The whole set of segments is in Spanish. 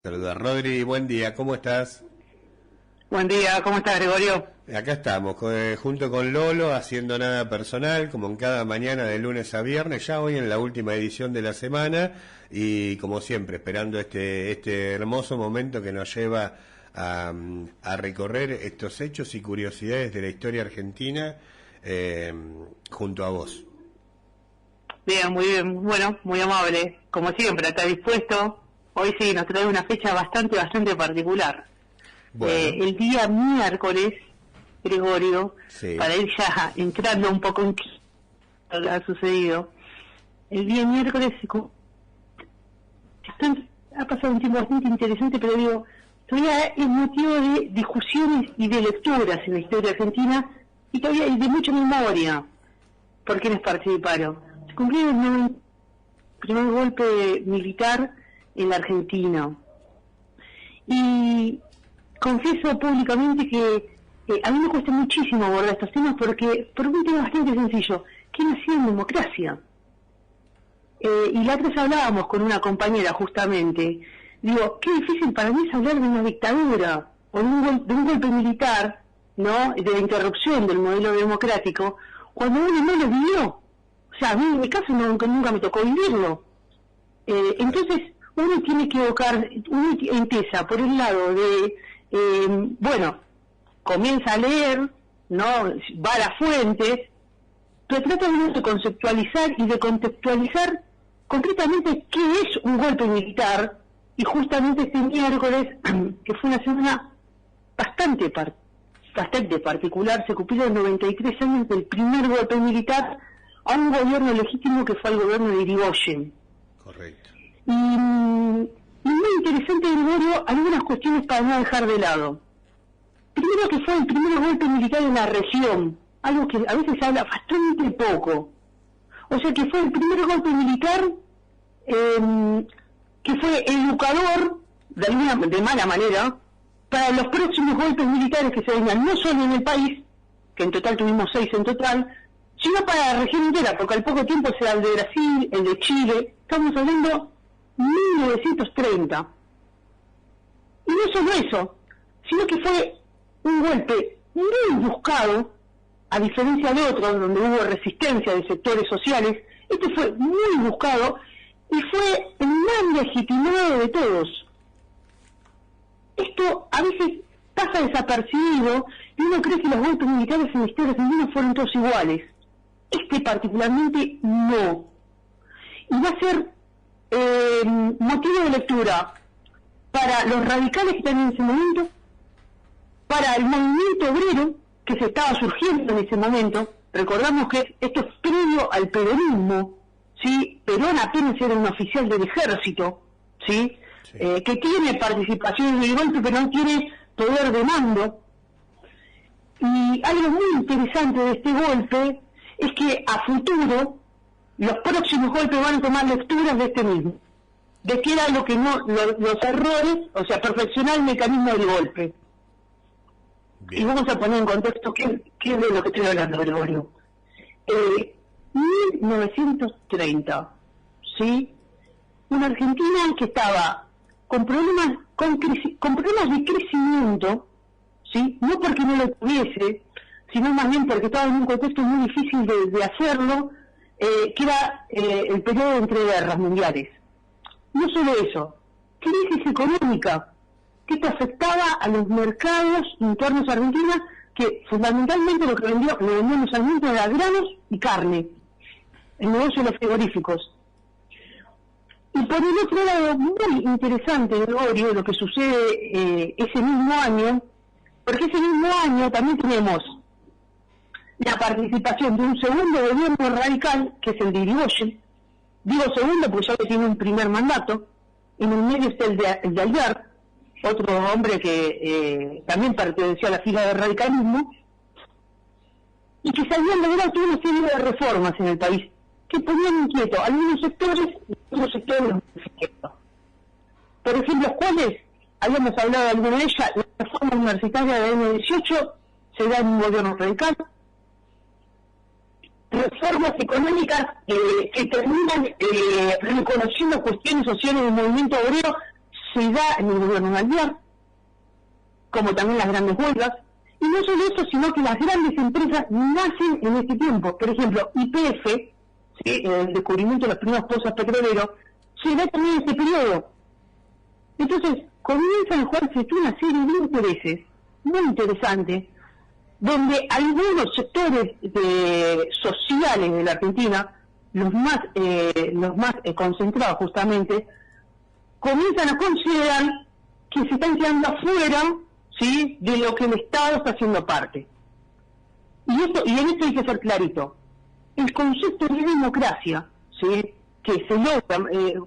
Saludos, Rodri, buen día, ¿cómo estás? Buen día, ¿cómo estás, Gregorio? Acá estamos, junto con Lolo, haciendo nada personal, como en cada mañana de lunes a viernes, ya hoy en la última edición de la semana, y como siempre, esperando este hermoso momento que nos lleva a recorrer estos hechos y curiosidades de la historia argentina, junto a vos. Bien, muy bien, bueno, muy amable, como siempre, está dispuesto. Hoy sí, nos trae una fecha bastante particular. Bueno. El día miércoles, Gregorio, Sí. para ir ya entrando un poco en lo que ha sucedido, el día miércoles ha pasado un tiempo bastante interesante, pero digo, todavía es motivo de discusiones y de lecturas en la historia argentina, y todavía hay de mucha memoria por quienes participaron. Se cumplió el primer golpe militar en la Argentina. Y confieso públicamente que a mí me cuesta muchísimo abordar estos temas porque por un tema bastante sencillo: ¿qué nació en democracia? Y la otra vez hablábamos con una compañera justamente, digo, qué difícil para mí es hablar de una dictadura o de un golpe militar, ¿no?, de la interrupción del modelo democrático, cuando uno no lo vivió. O sea, a mí en mi caso nunca me tocó vivirlo. Entonces uno tiene que evocar, uno empieza por el lado de, comienza a leer, ¿no?, va a las fuentes, pero trata de conceptualizar y de contextualizar concretamente qué es un golpe militar. Y justamente este miércoles, que fue una semana bastante particular, se cumplieron 93 años del primer golpe militar a un gobierno legítimo que fue el gobierno de Irigoyen. Correcto. Y muy interesante, Gregorio, algunas cuestiones para no dejar de lado. Primero, que fue el primer golpe militar en la región, algo que a veces se habla bastante poco. O sea, que fue el primer golpe militar que fue educador, de mala manera, para los próximos golpes militares que se vengan, no solo en el país, que en total tuvimos 6 en total, sino para la región entera, porque al poco tiempo será el de Brasil, el de Chile. Estamos hablando 1930. Y no solo eso, sino que fue un golpe muy buscado, a diferencia de otros donde hubo resistencia de sectores sociales. Este fue muy buscado y fue el más legitimado de todos. Esto a veces pasa desapercibido y uno cree que los golpes militares en la historia argentina fueron todos iguales. Este particularmente no. Y va a ser motivo de lectura para los radicales que están en ese momento, para el movimiento obrero que se estaba surgiendo en ese momento. Recordamos que esto es previo al peronismo, ¿sí? Perón apenas era un oficial del ejército, ¿sí? Sí. Que tiene participación en el golpe, pero no tiene poder de mando. Y algo muy interesante de este golpe es que a futuro los próximos golpes van a tomar lecturas de este mismo, de qué era lo que no, los errores, o sea, perfeccionar el mecanismo del golpe. Bien. Y vamos a poner en contexto qué es de lo que estoy hablando, Gregorio. 1930, ¿sí? Una Argentina que estaba con problemas de crecimiento, ¿sí? No porque no lo tuviese, sino más bien porque estaba en un contexto muy difícil de hacerlo, que era el periodo entre guerras mundiales. No solo eso, crisis económica, que esto afectaba a los mercados internos argentinos, que fundamentalmente lo que vendían los alimentos era granos y carne, el negocio de los frigoríficos. Y por el otro lado, muy interesante, Gregorio, lo que sucede ese mismo año, porque ese mismo año también tenemos la participación de un segundo gobierno radical, que es el de Irigoyen. Digo segundo porque ya que tiene un primer mandato. En el medio está el de Alvear, otro hombre que también pertenecía a la fila del radicalismo, y que se habían logrado toda una serie de reformas en el país, que ponían inquietos a algunos sectores y otros sectores los inquietos. Por ejemplo, ¿cuáles? Habíamos hablado de alguna de ellas. La reforma universitaria del año 18 se da en un gobierno radical. Reformas económicas que terminan reconociendo cuestiones sociales del movimiento obrero se da en el gobierno de Alvear, como también las grandes huelgas, y no solo eso, sino que las grandes empresas nacen en este tiempo. Por ejemplo, YPF, ¿sí?, el descubrimiento de los primeros pozos petroleros, se da también en este periodo. Entonces, comienzan a jugarse una serie de intereses muy interesantes, donde algunos sectores sociales de la Argentina, los más concentrados justamente, comienzan a considerar que se están quedando afuera, ¿sí?, de lo que el Estado está haciendo parte. Y en esto hay que ser clarito. El concepto de democracia, ¿sí?, que se logra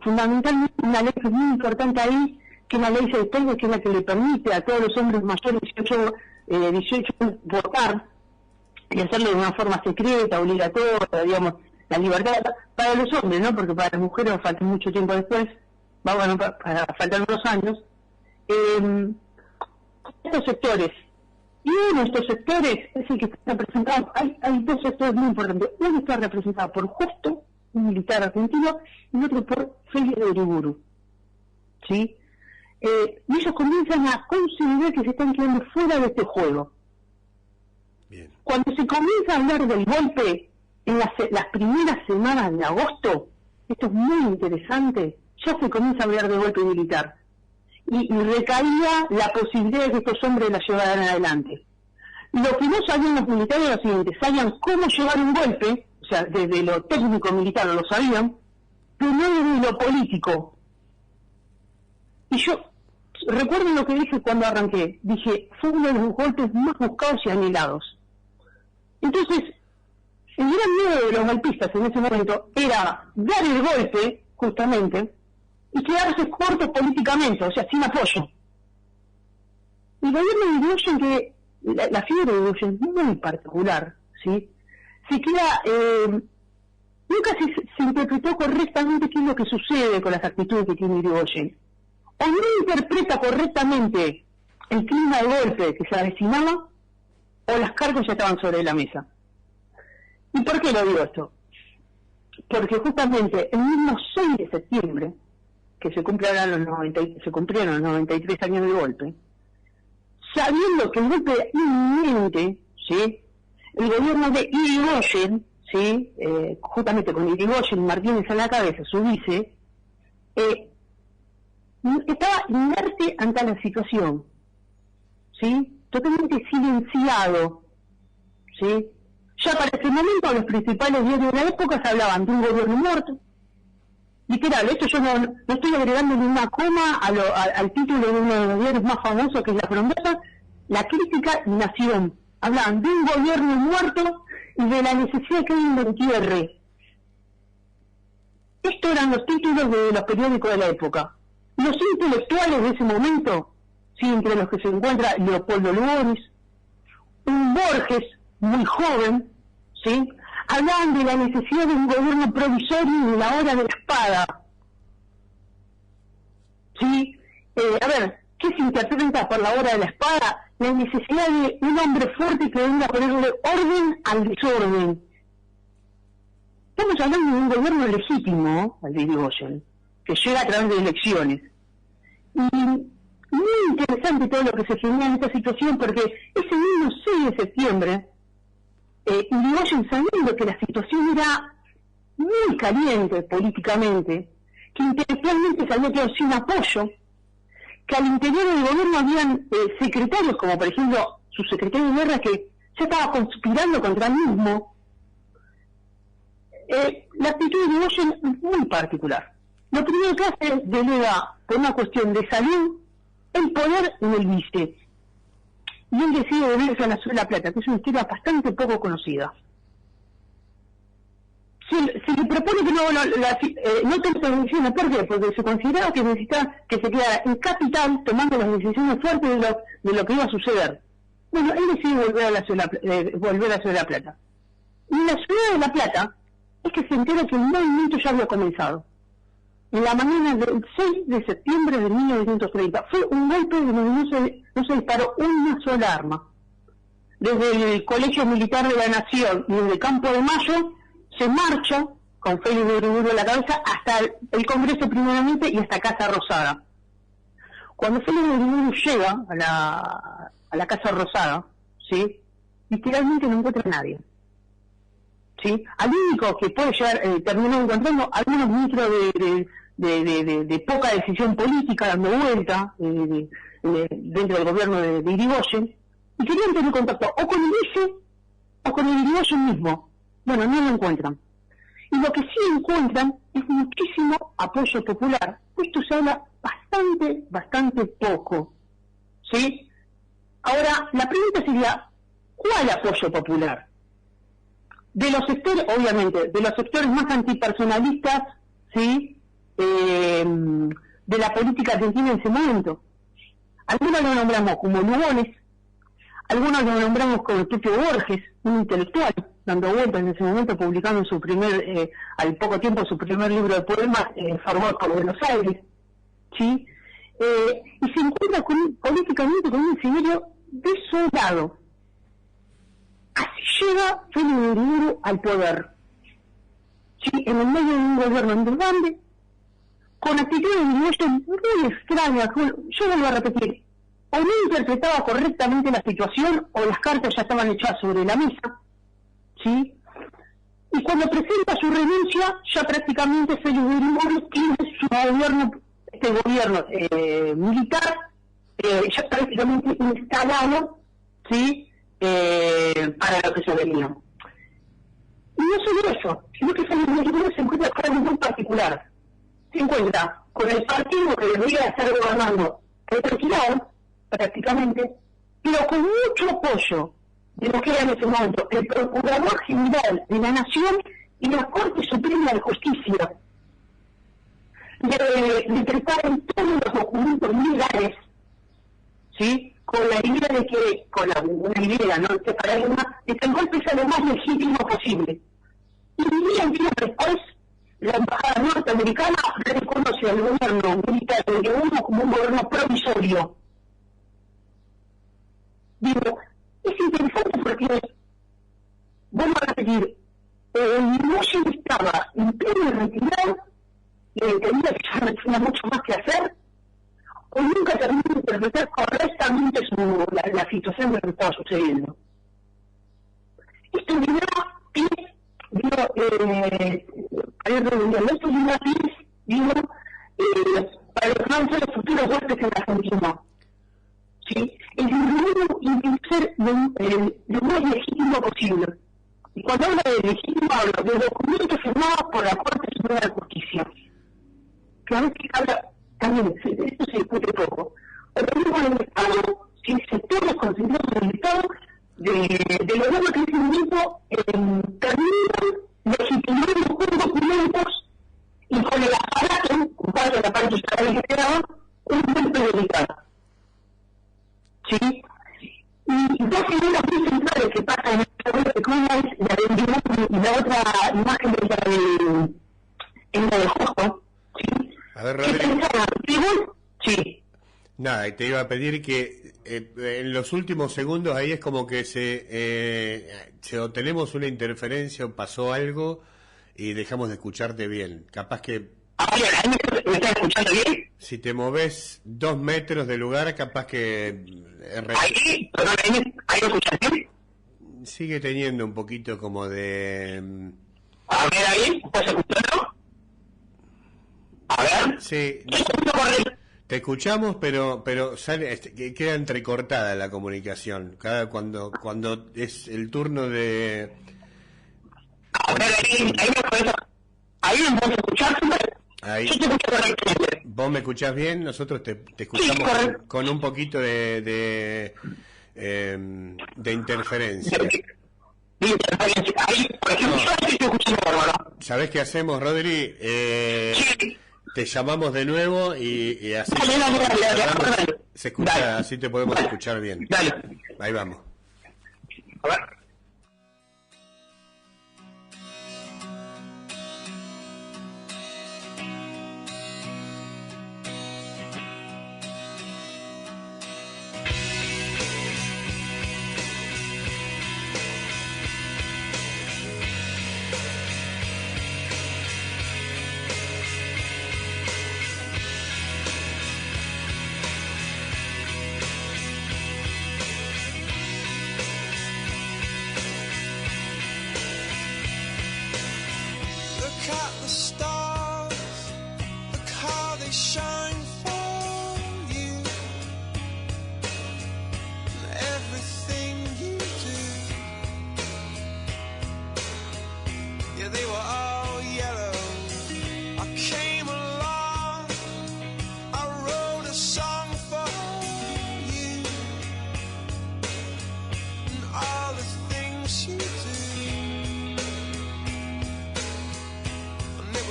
fundamentalmente una ley que es muy importante ahí, que es la ley 630, que es la que le permite a todos los hombres mayores de 18 años votar, y hacerlo de una forma secreta, obligatoria, digamos, la libertad para los hombres, ¿no?, porque para las mujeres falta mucho tiempo después, para faltar unos años. Estos sectores, y uno de estos sectores es el que está representado, hay dos sectores muy importantes. Uno está representado por Justo, un militar argentino, y otro por Félix de Uriburu, ¿sí? Y ellos comienzan a considerar que se están quedando fuera de este juego. Bien. Cuando se comienza a hablar del golpe en las primeras semanas de agosto, esto es muy interesante, ya se comienza a hablar de golpe militar. Y recaía la posibilidad de que estos hombres la llevaran adelante. Lo que no sabían los militares era lo siguiente: sabían cómo llevar un golpe, o sea, desde lo técnico militar lo sabían, pero no desde lo político. Y yo, recuerden lo que dije cuando arranqué, dije, fue uno de los golpes más buscados y anhelados. Entonces, el gran miedo de los golpistas en ese momento era dar el golpe, justamente, y quedarse cortos políticamente, o sea, sin apoyo. El gobierno de Irigoyen, que la figura de Irigoyen es muy particular, ¿sí?, se queda, nunca se interpretó correctamente qué es lo que sucede con las actitudes que tiene Irigoyen. O no interpreta correctamente el clima de golpe que se avecinaba, o las cargas ya estaban sobre la mesa. ¿Y por qué lo digo esto? Porque justamente el mismo 6 de septiembre, que se cumplieron los 93 años del golpe, sabiendo que el golpe era inminente, ¿sí?, el gobierno de Irigoyen, ¿sí?, justamente con Irigoyen y Martínez a la cabeza, su vice, estaba inerte ante la situación, ¿sí?, totalmente silenciado, ¿sí? Ya para ese momento los principales diarios de la época se hablaban de un gobierno muerto. Literal, esto yo no estoy agregando ni una coma al título de uno de los diarios más famosos, que es La Frondosa, La Crítica y Nación. Hablaban de un gobierno muerto y de la necesidad que alguien lo entierre. Estos eran los títulos de los periódicos de la época. Los intelectuales de ese momento, sí, entre los que se encuentra Leopoldo Lugones, un Borges muy joven, ¿sí?, hablaban de la necesidad de un gobierno provisorio y de la hora de la espada. ¿Sí? A ver, ¿qué se interpreta por la hora de la espada? La necesidad de un hombre fuerte que venga a ponerle orden al desorden. Estamos hablando de un gobierno legítimo, al de Irigoyen, que llega a través de elecciones. Y muy interesante todo lo que se genera en esta situación, porque ese mismo 6 de septiembre, Irigoyen, sabiendo que la situación era muy caliente políticamente, que intelectualmente se había quedado sin apoyo, que al interior del gobierno habían secretarios, como por ejemplo su secretario de guerra, que ya estaba conspirando contra él mismo. La actitud de Irigoyen es muy particular. Lo primero que hace es delega, por una cuestión de salud, el poder en el vice. Y él decide volverse a la Ciudad de La Plata, que es una historia bastante poco conocida. Se le propone que no tome decisiones. ¿Por qué? Porque se consideraba que necesitaba que se quedara en capital tomando las decisiones fuertes de lo que iba a suceder. Bueno, él decide volver a la Ciudad de La Plata. Y en la Ciudad de La Plata es que se entera que el movimiento ya había comenzado. En la mañana del 6 de septiembre de 1930. Fue un golpe donde no se disparó una sola arma. Desde el Colegio Militar de la Nación y desde Campo de Mayo se marcha con Félix de Uriburu a la cabeza hasta el Congreso primeramente y hasta Casa Rosada. Cuando Félix Rodríguez llega a la Casa Rosada, ¿sí? Literalmente no encuentra a nadie, ¿sí? Al único que puede llegar, terminó encontrando algunos ministros de poca decisión política dando vuelta dentro del gobierno de Irigoyen, y querían tener contacto o con el IFE o con el Irigoyen mismo. Bueno, no lo encuentran. Y lo que sí encuentran es muchísimo apoyo popular. Esto se habla bastante poco, ¿sí? Ahora, la pregunta sería, ¿cuál apoyo popular? De los sectores, obviamente, de los sectores más antipersonalistas, ¿sí? De la política argentina en ese momento. Algunos lo nombramos como Lugones, algunos lo nombramos como el propio Borges, un intelectual, dando vueltas en ese momento, publicando su primer, al poco tiempo, su primer libro de poemas, Fervor por Buenos Aires, ¿sí? Y se encuentra políticamente con un escenario desolado. Así llega Félix Rodríguez al poder, ¿sí? En el medio de un gobierno endeudable, con actitudes muy extrañas. Yo vuelvo a repetir, o no interpretaba correctamente la situación, o las cartas ya estaban echadas sobre la mesa, ¿sí? Y cuando presenta su renuncia, ya prácticamente Félix Rodríguez tiene su gobierno, este gobierno militar, ya prácticamente instalado, ¿sí? Para lo que se venía. Y no solo eso, sino que Félix Rodríguez se encuentra con algo muy particular. Se encuentra con el partido que debería estar gobernando retirado, prácticamente, pero con mucho apoyo de lo que era en ese momento el Procurador General de la Nación y la Corte Suprema de Justicia, de preparar todos los documentos legales, ¿sí? Con la idea de que, una idea, ¿no? Que para de que el golpe sea lo más legítimo posible. Y días después, la embajada norteamericana reconoce al gobierno militar de uno como un gobierno provisorio. Digo, es interesante porque, vuelvo a repetir, Irigoyen estaba en pleno retirado y entendía que ya no tenía mucho más que hacer, o nunca terminó de interpretar correctamente la situación de lo que estaba sucediendo. Esto le da pie, para lo que van a ser los futuros golpes en la Argentina. ¿Sí? El gobierno tiene que ser lo más legítimo posible. Y cuando hablo de legítimo, hablo de documentos firmados por la Corte Suprema de Justicia. Que a veces habla, también, esto se discute poco. Organismos del Estado, si sectores concentrados en el Estado, de lograr que ese momento terminan legitimando con documentos y con el aparato, un parte de la parte estatal que quedaba, un golpe delicado. ¿Sí? Y dos figuras muy centrales que pasan en esta web, una es la del dibujo y la otra imagen es la de Jojo. ¿Sí? A ver, Rodrigo. Sí. Nada, y te iba a pedir que en los últimos segundos ahí es como que o tenemos una interferencia o pasó algo y dejamos de escucharte bien. Capaz que... ¿Me estás escuchando bien? Si te moves 2 metros del lugar, capaz que... ¿Ahí lo escuchas bien? Sigue teniendo un poquito como de... A ver, ahí, ¿estás escuchando? A ver. Sí. Te escuchamos, pero sale, queda entrecortada la comunicación. Cuando es el turno de... A ver, ahí me puedes escuchar. Ahí. Yo te escucho correctamente. ¿Vos me escuchás bien? Nosotros te escuchamos sí, con un poquito de interferencia. Ahí, por ejemplo, yo te estoy escuchando bárbaro. ¿Sabés qué hacemos, Rodri? Sí. Te llamamos de nuevo y así Dale. se escucha, dale. Así te podemos escuchar bien. Dale. Ahí vamos. A ver.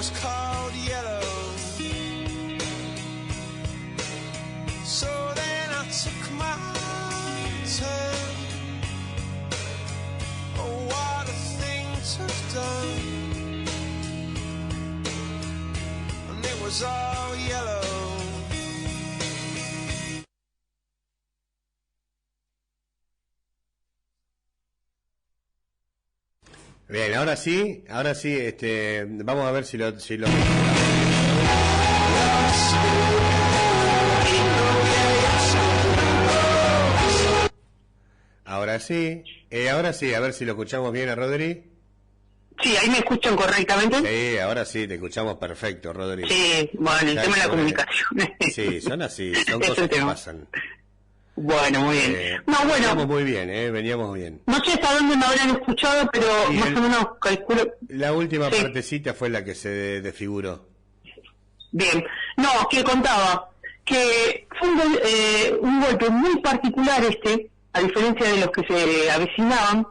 was called yellow. So then I took my turn. Oh, what a thing to have done. And it was all yellow. Bien, ahora sí, vamos a ver si lo... Ahora sí, a ver si lo escuchamos bien a Rodri. Sí, ahí me escuchan correctamente. Sí, ahora sí, te escuchamos perfecto, Rodri. Sí, bueno, el tema de la comunicación. Sí, son así, son cosas que pasan. Bueno, muy bien. Veníamos muy bien, veníamos bien. No sé hasta dónde me habrán escuchado, pero sí, más o menos calculo... La última partecita fue la que se desfiguró. Bien. No, que contaba que fue un golpe muy particular a diferencia de los que se avecinaban.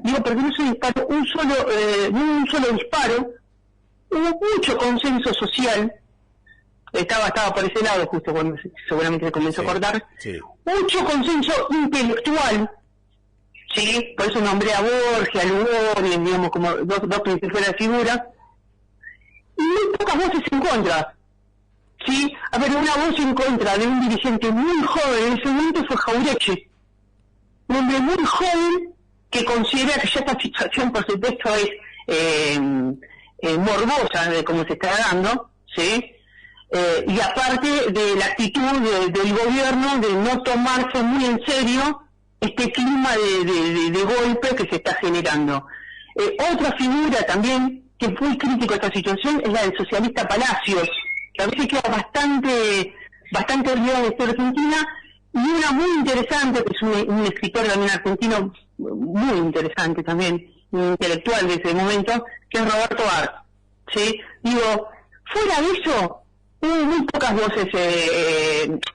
Digo, porque no se disparó un solo disparo, hubo mucho consenso social. Estaba por ese lado justo cuando seguramente se comenzó a cortar. Sí. Mucho consenso intelectual, sí, por eso nombré a Borges, a Lugones, digamos, como dos principales figuras, y muy pocas voces en contra, sí. A ver, una voz en contra de un dirigente muy joven en ese momento fue Jauretche, un hombre muy joven que considera que ya esta situación, por supuesto, es morbosa de cómo se está dando, sí. Y aparte de la actitud del gobierno de no tomarse muy en serio este clima de golpe que se está generando. Otra figura también que es muy crítico a esta situación es la del socialista Palacios, que a veces queda bastante olvidada de esta Argentina, y una muy interesante, que es un escritor también argentino muy interesante también, un intelectual de ese momento, que es Roberto Arlt, ¿sí? Digo, fuera de eso, hubo muy pocas voces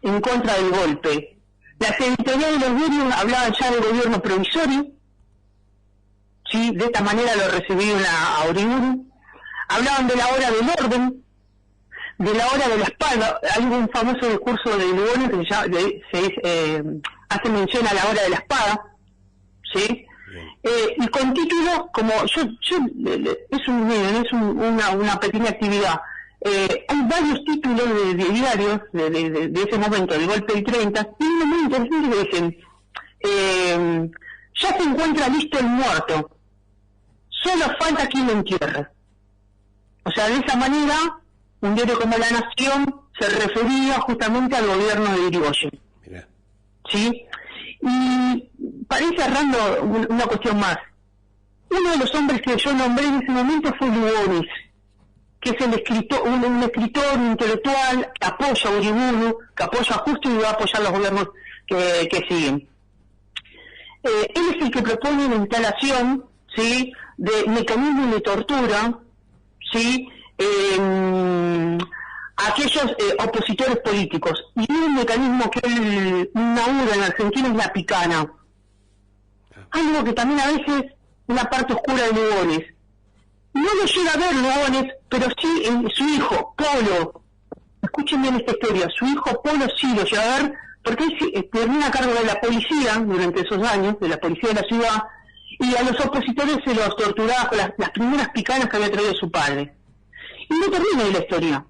en contra del golpe. Las editoriales de los diarios hablaban ya del gobierno provisorio, ¿sí? De esta manera lo recibieron a Uriburu. Hablaban de la hora del orden, de la hora de la espada. Hay un famoso discurso de Lugones que hace mención a la hora de la espada, ¿sí? Y con títulos como es una pequeña actividad. Hay varios títulos de diarios de ese momento, del golpe del 30, y uno muy interesante que dicen, ya se encuentra listo el muerto, solo falta quien lo entierre. O sea, de esa manera, un diario como La Nación se refería justamente al gobierno de Irigoyen. ¿Sí? Y para ir cerrando una cuestión más, uno de los hombres que yo nombré en ese momento fue Lugones, que es un escritor, un intelectual que apoya a Uriburu, que apoya justo y va a apoyar los gobiernos que siguen. Él es el que propone la instalación, ¿sí?, de mecanismos de tortura, ¿sí?, a aquellos opositores políticos. Y un mecanismo que él inaugura en Argentina es la picana. Algo que también a veces una parte oscura de Lugones. No lo llega a ver Lugones, pero sí su hijo, Polo. Escuchen bien esta historia. Su hijo Polo sí lo llega a ver, porque él termina a cargo de la policía durante esos años, de la policía de la ciudad, y a los opositores se los torturaba con las primeras picanas que había traído su padre. Y no termina ahí la historia.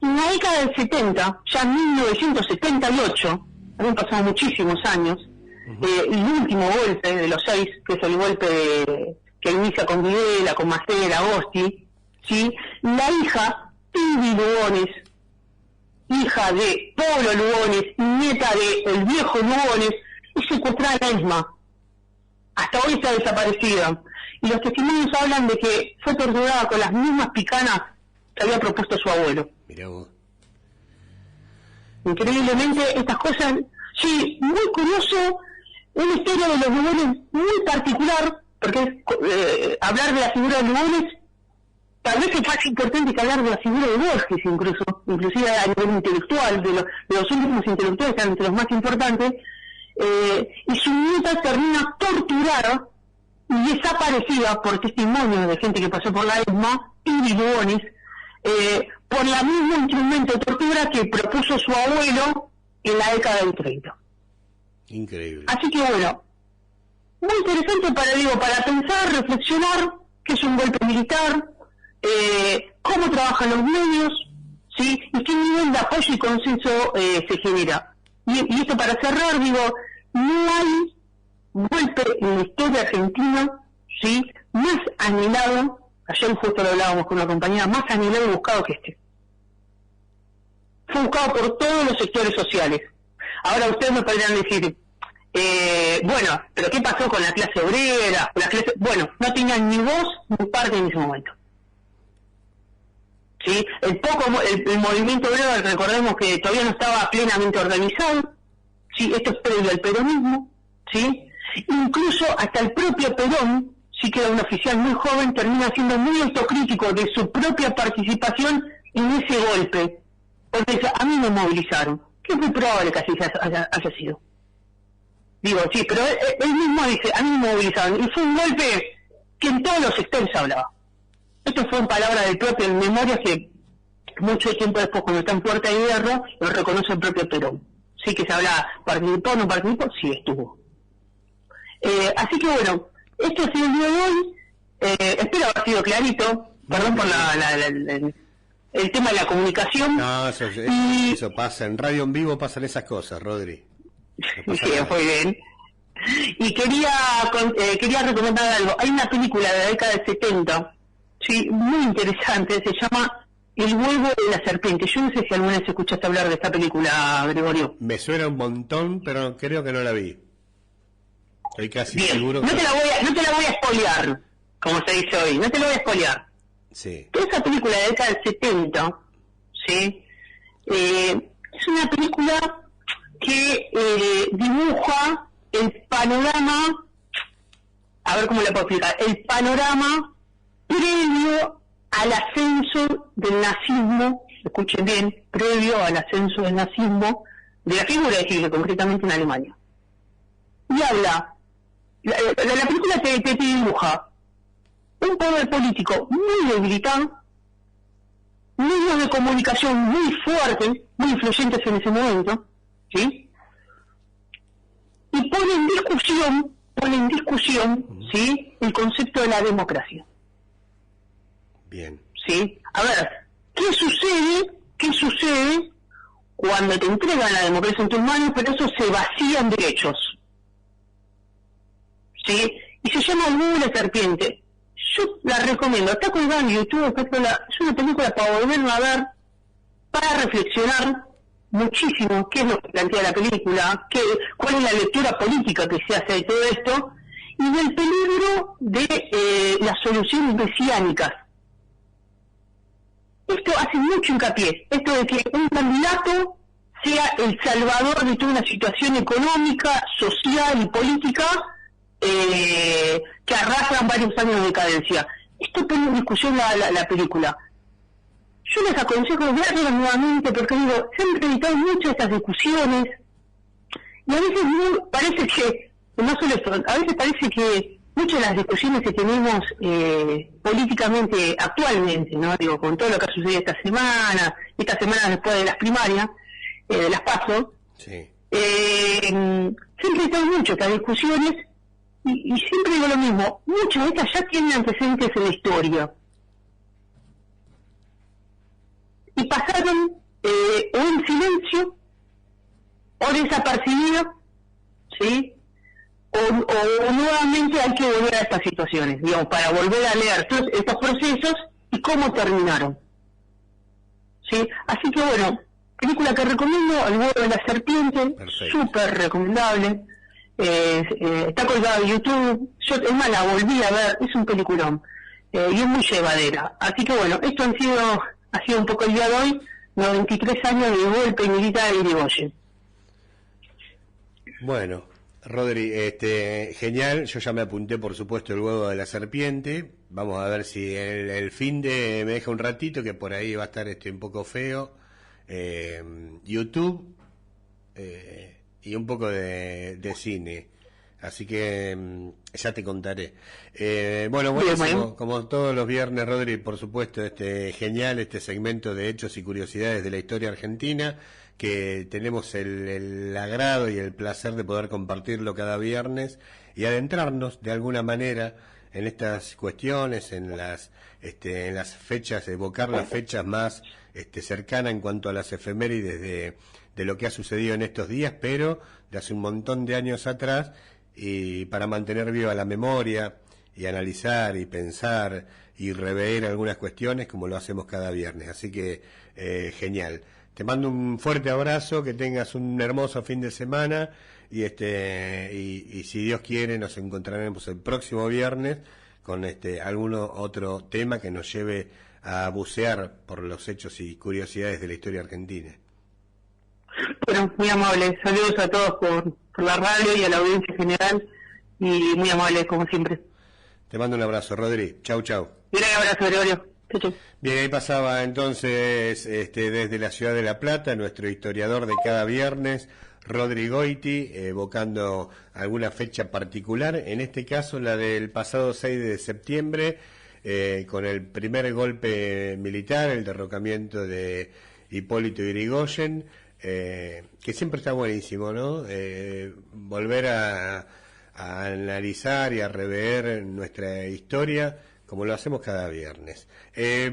En la década del 70, ya en 1978, habían pasado muchísimos años, el último golpe de los 6, que es el golpe que inicia con Videla, con Macera, Agosti, ¿sí?, la hija, Tibi Lugones, hija de Polo Lugones, nieta de el viejo Lugones, es secuestrada en la ESMA. Hasta hoy está desaparecida. Y los testimonios hablan de que fue torturada con las mismas picanas que había propuesto su abuelo. Mirá vos. Increíblemente, estas cosas, sí, muy curioso, una historia de los Lugones muy particular, porque hablar de la figura de Lugones tal vez es más importante que hablar de la figura de Borges, inclusive a nivel intelectual, de los últimos intelectuales que eran entre los más importantes, y su nieta termina torturada y desaparecida por testimonios de gente que pasó por la ESMA, y Lugones, por el mismo instrumento de tortura que propuso su abuelo en la década del 30. Increíble. Así que bueno, muy interesante para pensar, reflexionar qué es un golpe militar, cómo trabajan los medios, ¿sí? Y qué nivel de apoyo y consenso se genera. Y esto para cerrar, no hay golpe en la historia argentina, ¿sí? Más anhelado, ayer justo lo hablábamos con una compañera, más anhelado y buscado que este. Fue buscado por todos los sectores sociales. Ahora ustedes me podrían decir, bueno, pero ¿qué pasó con la clase obrera? Bueno, no tenían ni voz ni parte en ese momento. ¿Sí? El movimiento obrero, recordemos que todavía no estaba plenamente organizado, ¿sí? Esto es previo al peronismo, ¿sí? Incluso hasta el propio Perón, sí que era un oficial muy joven, termina siendo muy autocrítico de su propia participación en ese golpe. Porque dice, a mí me movilizaron, que es muy probable que así haya sido. Sí, pero él mismo dice, a mí me movilizaron, y fue un golpe que en todos los sectores hablaba. Esto fue en palabras del propio, en memorias que mucho tiempo después, cuando está en Puerta de Hierro, lo reconoce el propio Perón. Sí que se habla, ¿participó o no participó? Sí, estuvo. Así que bueno, esto ha sido el día de hoy. Espero haber sido clarito. Perdón por el tema de la comunicación. No, eso pasa. En radio en vivo pasan esas cosas, Rodri. No sí, muy bien. Y quería recomendar algo. Hay una película de la década del 70, sí, muy interesante, se llama El huevo de la serpiente. Yo no sé si alguna vez escuchaste hablar de esta película, Gregorio. Me suena un montón, pero creo que no la vi. Estoy casi bien, seguro. No te la voy a spoilear, como se dice hoy. No te la voy a spoilear. Sí. Esa película de la década del 70, ¿sí? Es una película que dibuja el panorama, a ver cómo le puedo explicar, el panorama previo al ascenso del nazismo, escuchen bien, previo al ascenso del nazismo, de la figura de Hitler, concretamente en Alemania. Y habla, la película te dibuja un poder político muy debilitado, medios de comunicación muy fuertes, muy influyentes en ese momento, ¿sí? Y pone en discusión, ¿sí?, el concepto de la democracia. Bien. ¿Sí? A ver, ¿qué sucede cuando te entregan la democracia en tus manos, pero eso se vacía en derechos? ¿Sí? Y se llama El huevo de la serpiente. Yo la recomiendo, está colgada en YouTube, es una película para volverla a ver, para reflexionar muchísimo qué es lo que plantea la película, cuál es la lectura política que se hace de todo esto, y del peligro de las soluciones mesiánicas. Esto hace mucho hincapié, esto de que un candidato sea el salvador de toda una situación económica, social y política que arrastran varios años de decadencia. Esto pone en discusión la película. Yo les aconsejo verla nuevamente porque se han reeditado muchas estas discusiones y a veces parece que, no solo esto, a veces parece que muchas de las discusiones que tenemos políticamente actualmente, ¿no? Con todo lo que ha sucedido esta semana después de las primarias, de las PASO, sí. Se han reeditado mucho estas discusiones y siempre digo lo mismo, muchas de estas ya tienen antecedentes en la historia. Y pasaron o en silencio o desapercibidas, ¿sí? O nuevamente hay que volver a estas situaciones, digamos, para volver a leer todos estos procesos y cómo terminaron, ¿sí? Así que bueno, película que recomiendo, El huevo de la serpiente, súper recomendable, está colgada en YouTube, yo es más la volví a ver, es un peliculón, y es muy llevadera. Así que bueno, esto ha sido un poco el día de hoy, 93 años de golpe militar de Irigoyen. Bueno, Rodri, genial, yo ya me apunté por supuesto El huevo de la serpiente, vamos a ver si el fin de me deja un ratito, que por ahí va a estar un poco feo, YouTube y un poco de cine, Así que ya te contaré. Bueno, buenísimo, como todos los viernes, Rodri, por supuesto, genial este segmento de hechos y curiosidades de la historia argentina, que tenemos el agrado y el placer de poder compartirlo cada viernes y adentrarnos de alguna manera en estas cuestiones, en las fechas, evocar las fechas más cercanas en cuanto a las efemérides de lo que ha sucedido en estos días, pero de hace un montón de años atrás, y para mantener viva la memoria y analizar y pensar y rever algunas cuestiones como lo hacemos cada viernes. Así que genial. Te mando un fuerte abrazo, que tengas un hermoso fin de semana y si Dios quiere nos encontraremos el próximo viernes con algún otro tema que nos lleve a bucear por los hechos y curiosidades de la historia argentina. Bueno, muy amable. Saludos a todos por la radio y a la audiencia general, y muy amable como siempre. Te mando un abrazo, Rodri. Chau, chau. Gran abrazo, Gregorio. Chau, chau. Bien, ahí pasaba entonces desde la ciudad de La Plata nuestro historiador de cada viernes, Rodri Goiti, evocando alguna fecha particular, en este caso la del pasado 6 de septiembre, con el primer golpe militar, el derrocamiento de Hipólito Yrigoyen, que siempre está buenísimo, ¿no? Volver a analizar y a rever nuestra historia como lo hacemos cada viernes.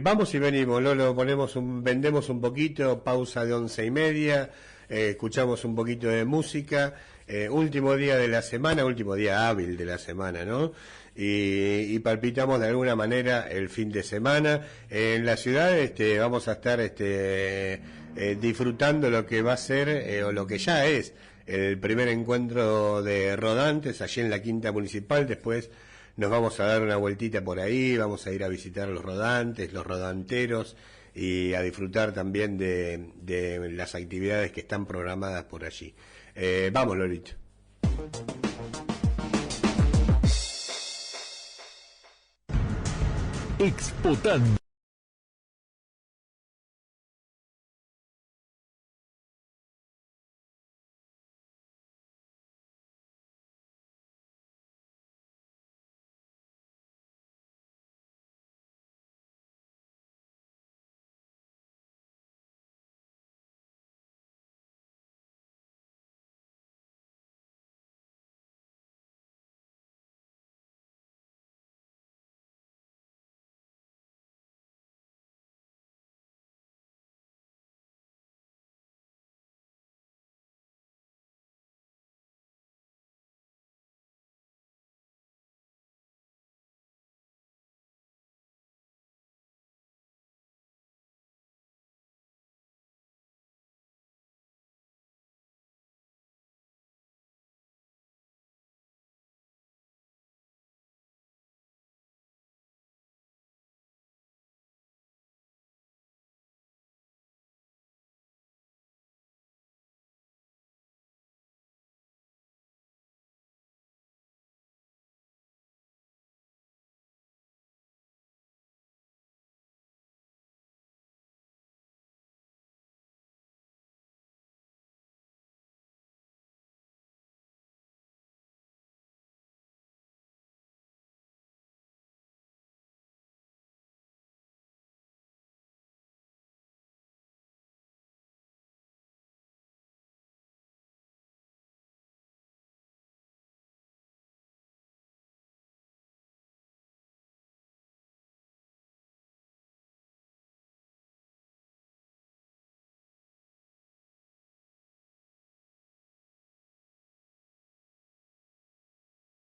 Vamos y venimos, Lolo, vendemos un poquito, pausa de 11:30, escuchamos un poquito de música, último día de la semana, último día hábil de la semana, ¿no? Y palpitamos de alguna manera el fin de semana. En la ciudad vamos a estar disfrutando lo que va a ser, o lo que ya es, el primer encuentro de rodantes allí en la Quinta Municipal. Después nos vamos a dar una vueltita por ahí, vamos a ir a visitar los rodantes, los rodanteros, y a disfrutar también de las actividades que están programadas por allí. Vamos, Lolito. Expotan.